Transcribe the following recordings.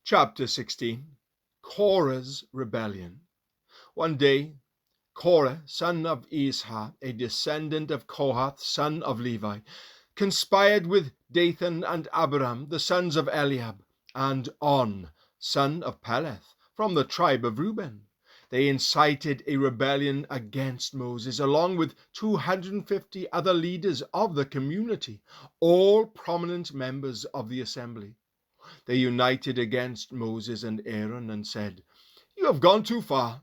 Chapter 16. Korah's Rebellion. One day, Korah, son of Ishah, a descendant of Kohath, son of Levi, conspired with Dathan and Abiram, the sons of Eliab, and On, son of Peleth, from the tribe of Reuben. They incited a rebellion against Moses, along with 250 other leaders of the community, all prominent members of the assembly. They united against Moses and Aaron and said, "You have gone too far.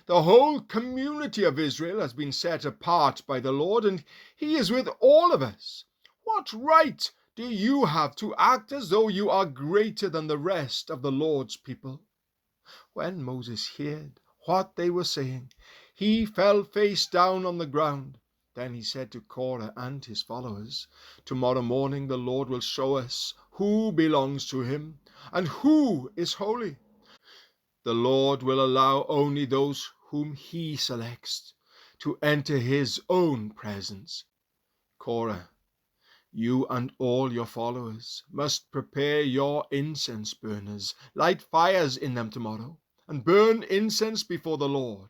The whole community of Israel has been set apart by the Lord, and he is with all of us. What right do you have to act as though you are greater than the rest of the Lord's people?" When Moses heard what they were saying, he fell face down on the ground. Then he said to Korah and his followers, "Tomorrow morning the Lord will show us who belongs to him and who is holy. The Lord will allow only those whom he selects to enter his own presence. Korah, you and all your followers must prepare your incense burners, light fires in them tomorrow, and burn incense before the Lord.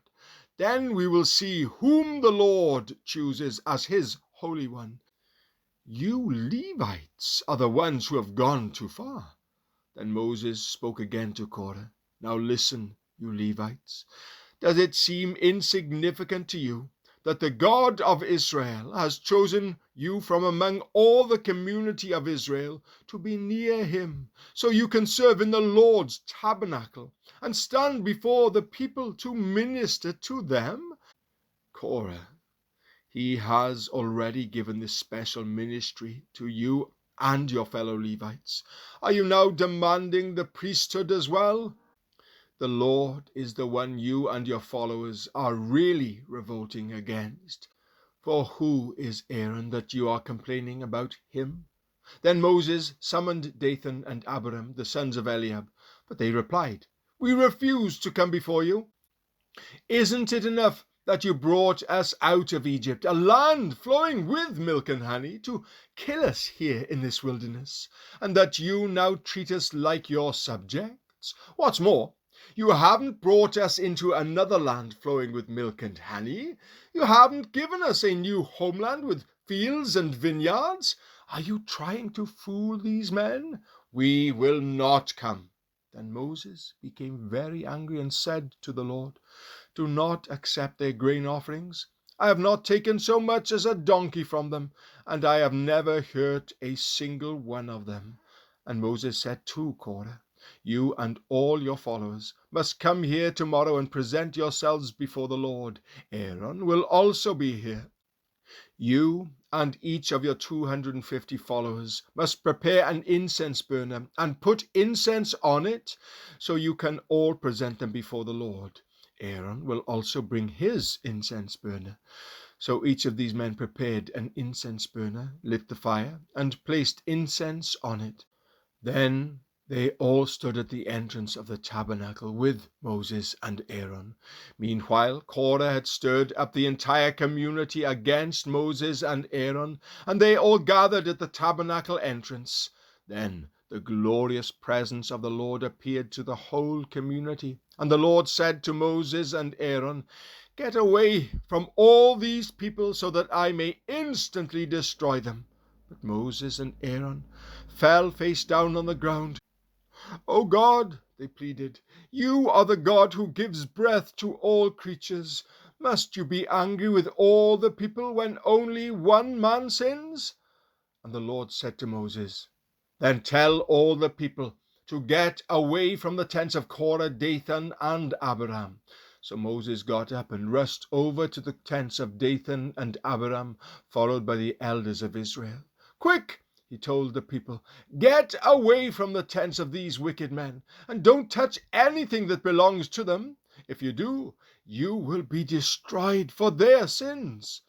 Then we will see whom the Lord chooses as his Holy One. You Levites are the ones who have gone too far." Then Moses spoke again to Korah. "Now listen, you Levites. Does it seem insignificant to you that the God of Israel has chosen you from among all the community of Israel to be near him, so you can serve in the Lord's tabernacle and stand before the people to minister to them? Korah, he has already given this special ministry to you and your fellow Levites. Are you now demanding the priesthood as well? The Lord is the one you and your followers are really revolting against. For who is Aaron that you are complaining about him?" Then Moses summoned Dathan and Abiram, the sons of Eliab, but they replied, "We refuse to come before you. Isn't it enough that you brought us out of Egypt, a land flowing with milk and honey, to kill us here in this wilderness, and that you now treat us like your subjects? What's more, you haven't brought us into another land flowing with milk and honey. You haven't given us a new homeland with fields and vineyards. Are you trying to fool these men? We will not come." Then Moses became very angry and said to the Lord, "Do not accept their grain offerings. I have not taken so much as a donkey from them, and I have never hurt a single one of them." And Moses said to Korah, "You and all your followers must come here tomorrow and present yourselves before the Lord. Aaron will also be here. You and each of your 250 followers must prepare an incense burner and put incense on it, so you can all present them before the Lord. Aaron will also bring his incense burner." So each of these men prepared an incense burner, lit the fire, and placed incense on it. Then they all stood at the entrance of the tabernacle with Moses and Aaron. Meanwhile, Korah had stirred up the entire community against Moses and Aaron, and they all gathered at the tabernacle entrance. Then the glorious presence of the Lord appeared to the whole community, and the Lord said to Moses and Aaron, "Get away from all these people so that I may instantly destroy them." But Moses and Aaron fell face down on the ground. "O God," they pleaded, "you are the God who gives breath to all creatures. Must you be angry with all the people when only one man sins?" And the Lord said to Moses, "Then tell all the people to get away from the tents of Korah, Dathan, and Abiram." So Moses got up and rushed over to the tents of Dathan and Abiram, followed by the elders of Israel. "Quick," he told the people, "get away from the tents of these wicked men, and don't touch anything that belongs to them. If you do, you will be destroyed for their sins."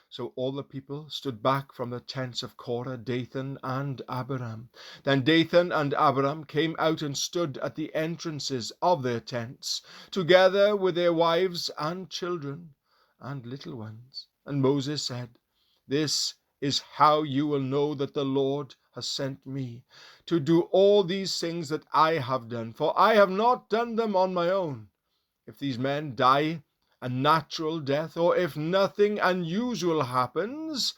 So all the people stood back from the tents of Korah, Dathan, and Abiram. Then Dathan and Abiram came out and stood at the entrances of their tents, together with their wives and children and little ones. And Moses said, "This is how you will know that the Lord has sent me to do all these things that I have done, for I have not done them on my own. If these men die a natural death, or if nothing unusual happens,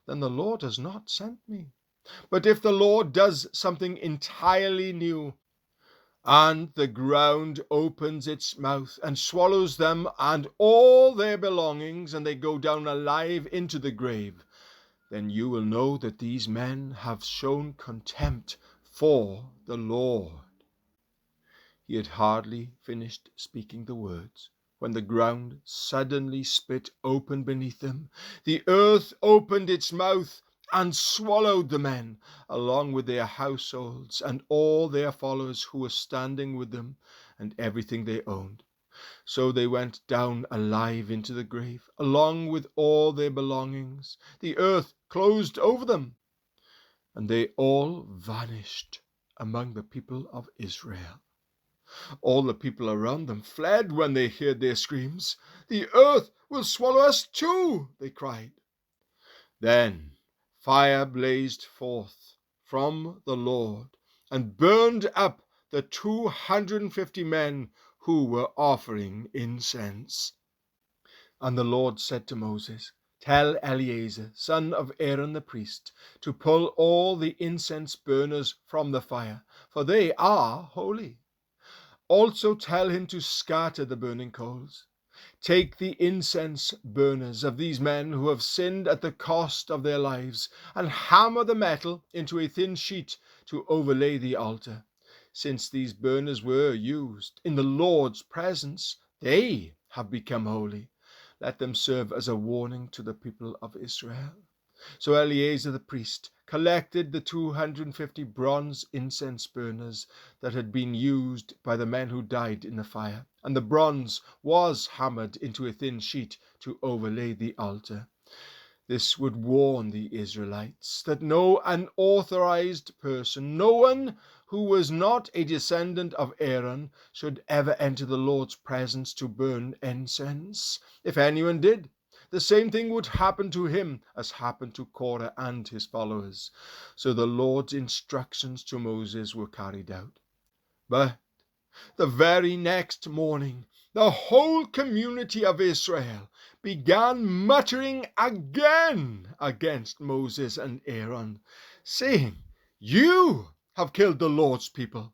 then the Lord has not sent me. But if the Lord does something entirely new, and the ground opens its mouth and swallows them and all their belongings, and they go down alive into the grave, then you will know that these men have shown contempt for the Lord. He had hardly finished speaking the words when the ground suddenly split open beneath them. The earth opened its mouth and swallowed the men, along with their households and all their followers who were standing with them, and everything they owned. So they went down alive into the grave, along with all their belongings. The earth closed over them, and they all vanished among the people of Israel. All the people around them fled when they heard their screams. "The earth will swallow us too," they cried. Then fire blazed forth from the Lord and burned up the 250 men who were offering incense. And the Lord said to Moses, "Tell Eleazar, son of Aaron the priest, to pull all the incense burners from the fire, for they are holy. Also tell him to scatter the burning coals. Take the incense burners of these men who have sinned at the cost of their lives, and hammer the metal into a thin sheet to overlay the altar. Since these burners were used in the Lord's presence, they have become holy. Let them serve as a warning to the people of Israel." So Eleazar the priest collected the 250 bronze incense burners that had been used by the men who died in the fire, and the bronze was hammered into a thin sheet to overlay the altar. This would warn the Israelites that no unauthorized person, no one who was not a descendant of Aaron, should ever enter the Lord's presence to burn incense. If anyone did, the same thing would happen to him as happened to Korah and his followers. So the Lord's instructions to Moses were carried out. But the very next morning, the whole community of Israel began muttering again against Moses and Aaron, saying, "You have killed the Lord's people."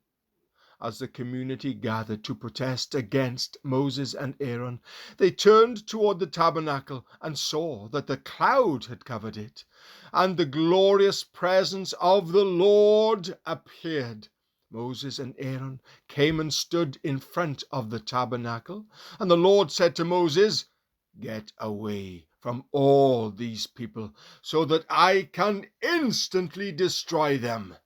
As the community gathered to protest against Moses and Aaron, they turned toward the tabernacle and saw that the cloud had covered it, and the glorious presence of the Lord appeared. Moses and Aaron came and stood in front of the tabernacle, and the Lord said to Moses, "Get away from all these people, so that I can instantly destroy them."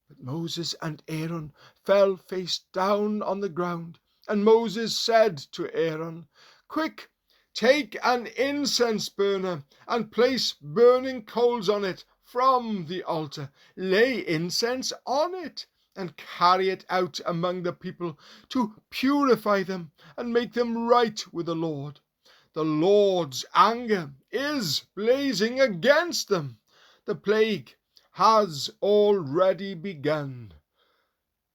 But Moses and Aaron fell face down on the ground, and Moses said to Aaron, "Quick, take an incense burner and place burning coals on it from the altar. Lay incense on it and carry it out among the people to purify them and make them right with the Lord. The Lord's anger is blazing against them. The plague has already begun."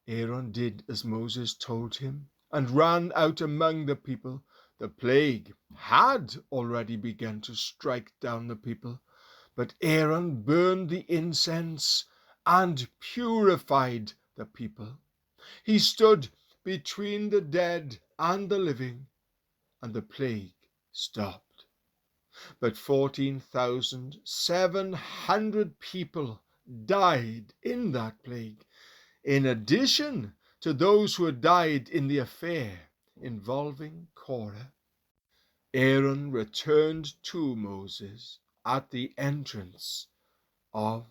Aaron did as Moses told him and ran out among the people. The plague had already begun to strike down the people, but Aaron burned the incense and purified the people. He stood between the dead and the living, and the plague stopped. But 14,700 people died in that plague, in addition to those who had died in the affair involving Korah. Aaron returned to Moses at the entrance of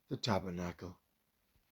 the tabernacle.